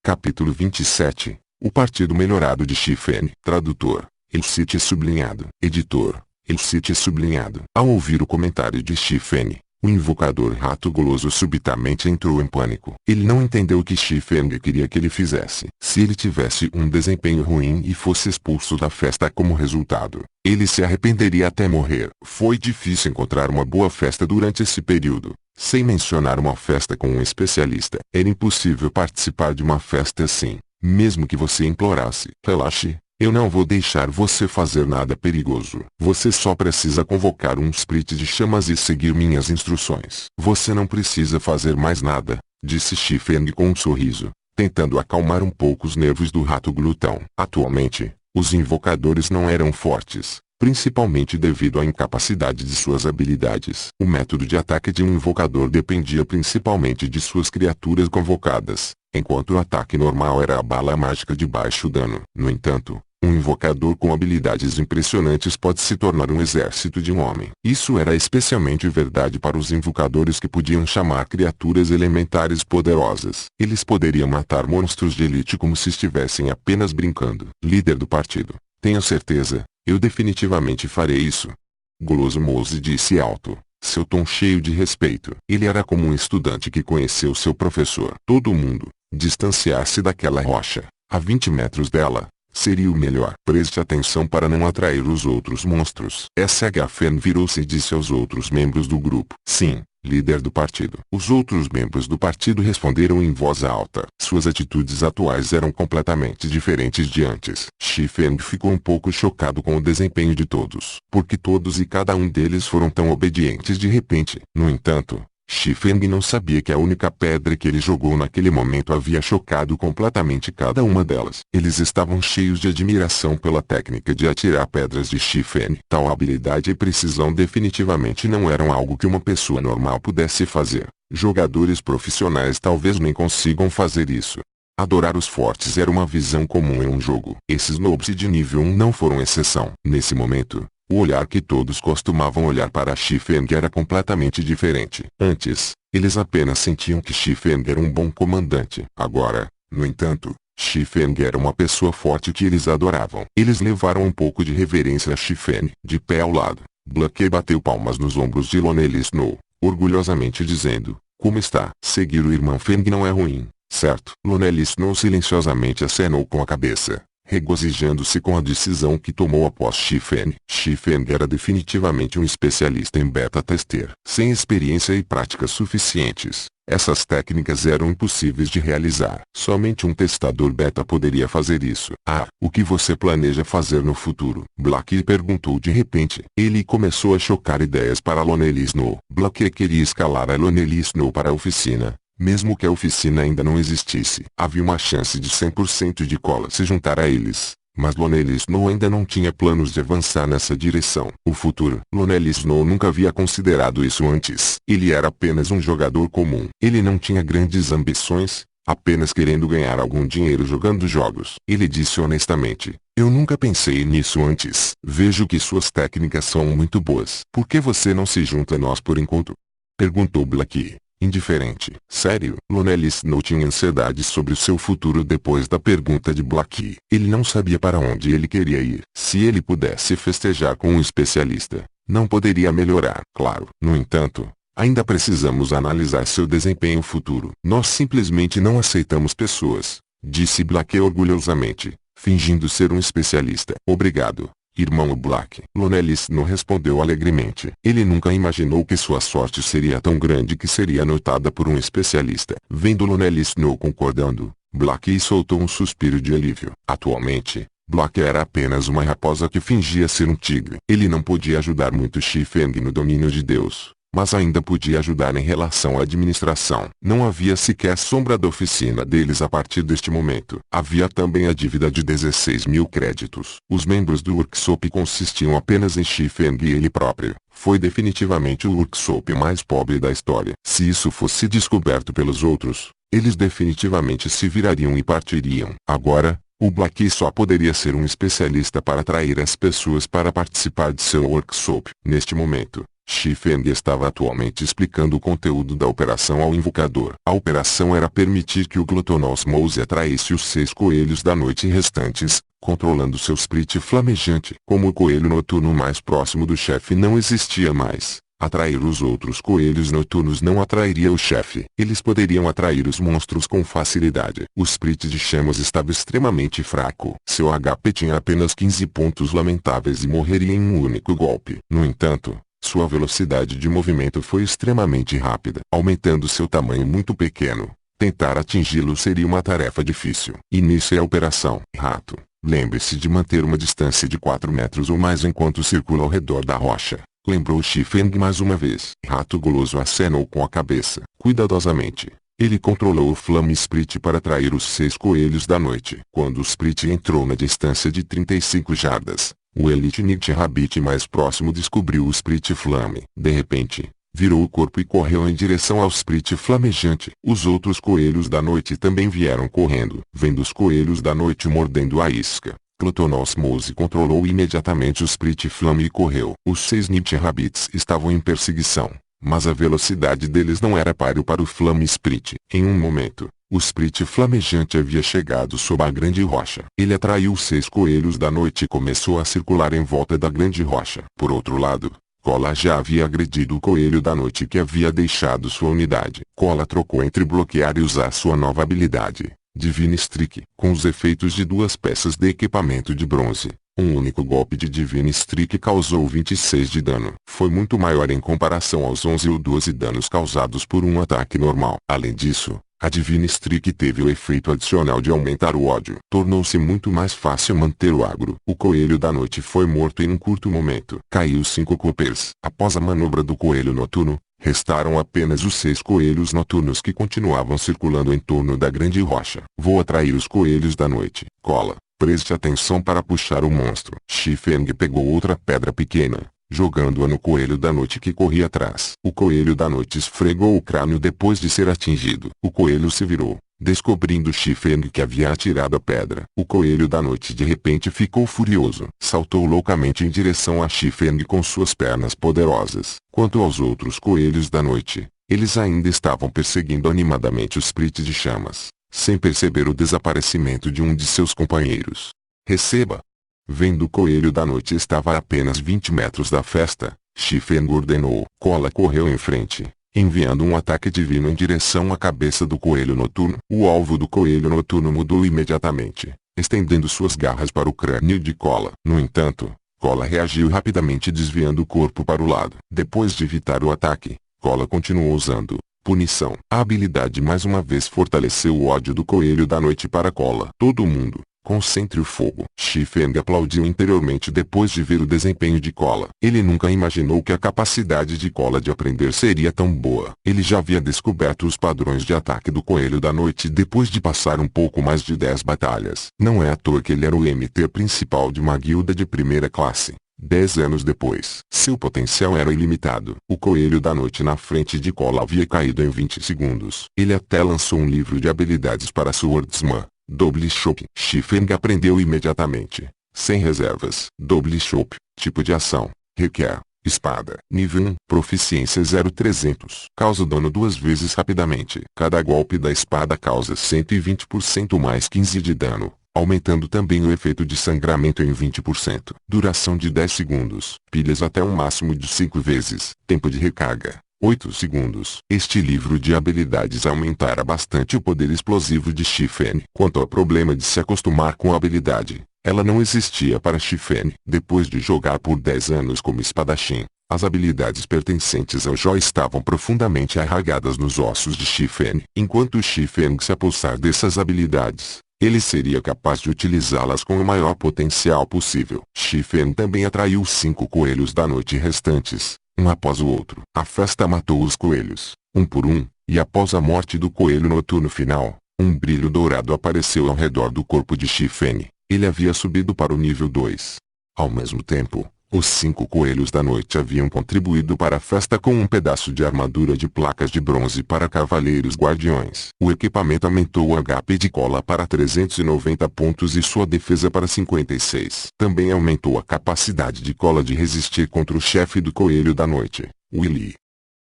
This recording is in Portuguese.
Capítulo 27. O Partido Melhorado de Shifen. Tradutor: Elcite sublinhado. Editor: Elcite sublinhado. Ao ouvir o comentário de Shifen, o invocador Rato Guloso subitamente entrou em pânico. Ele não entendeu o que Shifen queria que ele fizesse. Se ele tivesse um desempenho ruim e fosse expulso da festa como resultado, ele se arrependeria até morrer. Foi difícil encontrar uma boa festa durante esse período. Sem mencionar uma festa com um especialista, era impossível participar de uma festa assim, mesmo que você implorasse. Relaxe, eu não vou deixar você fazer nada perigoso. Você só precisa convocar um sprit de chamas e seguir minhas instruções. Você não precisa fazer mais nada, disse Shifen com um sorriso, tentando acalmar um pouco os nervos do rato glutão. Atualmente, os invocadores não eram fortes, principalmente devido à incapacidade de suas habilidades. O método de ataque de um invocador dependia principalmente de suas criaturas convocadas, enquanto o ataque normal era a bala mágica de baixo dano. No entanto, um invocador com habilidades impressionantes pode se tornar um exército de um homem. Isso era especialmente verdade para os invocadores que podiam chamar criaturas elementares poderosas. Eles poderiam matar monstros de elite como se estivessem apenas brincando. Líder do partido: tenho certeza, eu definitivamente farei isso. Guloso Mose disse alto, seu tom cheio de respeito. Ele era como um estudante que conheceu seu professor. Todo mundo, distanciar-se daquela rocha, a 20 metros dela, seria o melhor. Preste atenção para não atrair os outros monstros. Shifen virou-se e disse aos outros membros do grupo. Sim, líder do partido. Os outros membros do partido responderam em voz alta. Suas atitudes atuais eram completamente diferentes de antes. Shifen ficou um pouco chocado com o desempenho de todos, porque todos e cada um deles foram tão obedientes de repente. No entanto, Shifen não sabia que a única pedra que ele jogou naquele momento havia chocado completamente cada uma delas. Eles estavam cheios de admiração pela técnica de atirar pedras de Shifen. Tal habilidade e precisão definitivamente não eram algo que uma pessoa normal pudesse fazer. Jogadores profissionais talvez nem consigam fazer isso. Adorar os fortes era uma visão comum em um jogo. Esses noobs de nível 1 não foram exceção. Nesse momento, o olhar que todos costumavam olhar para Shifen era completamente diferente. Antes, eles apenas sentiam que Shifen era um bom comandante. Agora, no entanto, Shifen era uma pessoa forte que eles adoravam. Eles levaram um pouco de reverência a Shifen. De pé ao lado, Blackie bateu palmas nos ombros de Lonely Snow, orgulhosamente dizendo: como está? Seguir o irmão Feng não é ruim, certo? Lonely Snow silenciosamente acenou com a cabeça, regozijando-se com a decisão que tomou após Shifen. Shifen era definitivamente um especialista em beta-tester. Sem experiência e práticas suficientes, essas técnicas eram impossíveis de realizar. Somente um testador beta poderia fazer isso. O que você planeja fazer no futuro? Blackie perguntou de repente. Ele começou a chocar ideias para Lonely Snow. Blackie queria escalar a Lonely Snow para a oficina. Mesmo que a oficina ainda não existisse, havia uma chance de 100% de Cola se juntar a eles. Mas Lonely Snow ainda não tinha planos de avançar nessa direção. O futuro. Lonely Snow nunca havia considerado isso antes. Ele era apenas um jogador comum. Ele não tinha grandes ambições, apenas querendo ganhar algum dinheiro jogando jogos. Ele disse honestamente: eu nunca pensei nisso antes. Vejo que suas técnicas são muito boas. Por que você não se junta a nós por enquanto? Perguntou Blackie, indiferente. Sério? Lonely Snow tinha ansiedade sobre o seu futuro depois da pergunta de Blackie. Ele não sabia para onde ele queria ir. Se ele pudesse festejar com um especialista, não poderia melhorar. Claro. No entanto, ainda precisamos analisar seu desempenho futuro. Nós simplesmente não aceitamos pessoas, disse Blackie orgulhosamente, fingindo ser um especialista. Obrigado, irmão Black. Lonely Snow respondeu alegremente. Ele nunca imaginou que sua sorte seria tão grande que seria notada por um especialista. Vendo Lonely Snow concordando, Blackie soltou um suspiro de alívio. Atualmente, Blackie era apenas uma raposa que fingia ser um tigre. Ele não podia ajudar muito Shifen no domínio de Deus, mas ainda podia ajudar em relação à administração. Não havia sequer sombra da oficina deles a partir deste momento. Havia também a dívida de 16.000 créditos. Os membros do workshop consistiam apenas em Shifen e ele próprio. Foi definitivamente o workshop mais pobre da história. Se isso fosse descoberto pelos outros, eles definitivamente se virariam e partiriam. Agora, o Blackie só poderia ser um especialista para atrair as pessoas para participar de seu workshop. Neste momento, Shi-Feng estava atualmente explicando o conteúdo da operação ao invocador. A operação era permitir que o Glutonosmose atraísse os 6 coelhos da noite restantes, controlando seu espírito flamejante. Como o coelho noturno mais próximo do chefe não existia mais, atrair os outros coelhos noturnos não atrairia o chefe. Eles poderiam atrair os monstros com facilidade. O espírito de chamas estava extremamente fraco. Seu HP tinha apenas 15 pontos lamentáveis e morreria em um único golpe. No entanto, sua velocidade de movimento foi extremamente rápida. Aumentando seu tamanho muito pequeno, tentar atingi-lo seria uma tarefa difícil. Inicie a operação. Rato, lembre-se de manter uma distância de 4 metros ou mais enquanto circula ao redor da rocha. Lembrou Shi-Feng mais uma vez. Rato guloso acenou com a cabeça. Cuidadosamente, ele controlou o Flame Spirit para atrair os 6 coelhos da noite. Quando o Spirit entrou na distância de 35 jardas, o Elite Ninja Rabbit mais próximo descobriu o Spirit Flame. De repente, virou o corpo e correu em direção ao Spirit flamejante. Os outros coelhos da noite também vieram correndo. Vendo os coelhos da noite mordendo a isca, Glutonosmose controlou imediatamente o Spirit Flame e correu. Os 6 Ninja Rabbits estavam em perseguição, mas a velocidade deles não era páreo para o Flame Spirit. Em um momento, o Spirit flamejante havia chegado sob a grande rocha. Ele atraiu os 6 coelhos da noite e começou a circular em volta da grande rocha. Por outro lado, Kola já havia agredido o coelho da noite que havia deixado sua unidade. Kola trocou entre bloquear e usar sua nova habilidade, Divine Streak. Com os efeitos de 2 peças de equipamento de bronze, um único golpe de Divine Streak causou 26 de dano. Foi muito maior em comparação aos 11 ou 12 danos causados por um ataque normal. Além disso, a Divine Streak teve o efeito adicional de aumentar o ódio. Tornou-se muito mais fácil manter o agro. O coelho da noite foi morto em um curto momento. Caiu 5 Coopers. Após a manobra do coelho noturno, restaram apenas os 6 coelhos noturnos que continuavam circulando em torno da grande rocha. Vou atrair os coelhos da noite. Kola, preste atenção para puxar o monstro. Shi-Feng pegou outra pedra pequena, jogando-a no coelho da noite que corria atrás. O coelho da noite esfregou o crânio depois de ser atingido. O coelho se virou, descobrindo Shi-Feng que havia atirado a pedra. O coelho da noite de repente ficou furioso. Saltou loucamente em direção a Shi-Feng com suas pernas poderosas. Quanto aos outros coelhos da noite, eles ainda estavam perseguindo animadamente o Spirit de chamas, sem perceber o desaparecimento de um de seus companheiros. Receba! Vendo o coelho da noite estava a apenas 20 metros da festa, Shi-Feng ordenou. Kola correu em frente, enviando um ataque divino em direção à cabeça do coelho noturno. O alvo do coelho noturno mudou imediatamente, estendendo suas garras para o crânio de Kola. No entanto, Kola reagiu rapidamente desviando o corpo para o lado. Depois de evitar o ataque, Kola continuou usando punição. A habilidade mais uma vez fortaleceu o ódio do coelho da noite para Kola. Todo mundo, concentre o fogo. Shi-Feng aplaudiu interiormente depois de ver o desempenho de Kola. Ele nunca imaginou que a capacidade de Kola de aprender seria tão boa. Ele já havia descoberto os padrões de ataque do coelho da noite depois de passar um pouco mais de 10 batalhas. Não é à toa que ele era o MT principal de uma guilda de primeira classe. 10 anos depois, seu potencial era ilimitado. O coelho da noite na frente de Kola havia caído em 20 segundos. Ele até lançou um livro de habilidades para Swordsman. Double Chop. Shi-Feng aprendeu imediatamente, sem reservas. Double Chop, tipo de ação, requer, espada. Nível 1, proficiência 0,300. Causa dano 2 vezes rapidamente. Cada golpe da espada causa 120% mais 15 de dano, aumentando também o efeito de sangramento em 20%. Duração de 10 segundos. Pilhas até um máximo de 5 vezes. Tempo de recarga 8 segundos. Este livro de habilidades aumentara bastante o poder explosivo de Shi-Feng. Quanto ao problema de se acostumar com a habilidade, ela não existia para Shi-Feng. Depois de jogar por 10 anos como espadachim, as habilidades pertencentes ao Jó estavam profundamente arraigadas nos ossos de Shi-Feng. Enquanto Shi-Feng se apossar dessas habilidades, ele seria capaz de utilizá-las com o maior potencial possível. Shi-Feng também atraiu 5 coelhos da noite restantes, um após o outro. A festa matou os coelhos, um por um, e após a morte do coelho noturno final, um brilho dourado apareceu ao redor do corpo de Shi-Feng. Ele havia subido para o nível 2. Ao mesmo tempo, os 5 coelhos da noite haviam contribuído para a festa com um pedaço de armadura de placas de bronze para cavaleiros guardiões. O equipamento aumentou o HP de Kola para 390 pontos e sua defesa para 56. Também aumentou a capacidade de Kola de resistir contra o chefe do coelho da noite. Willy.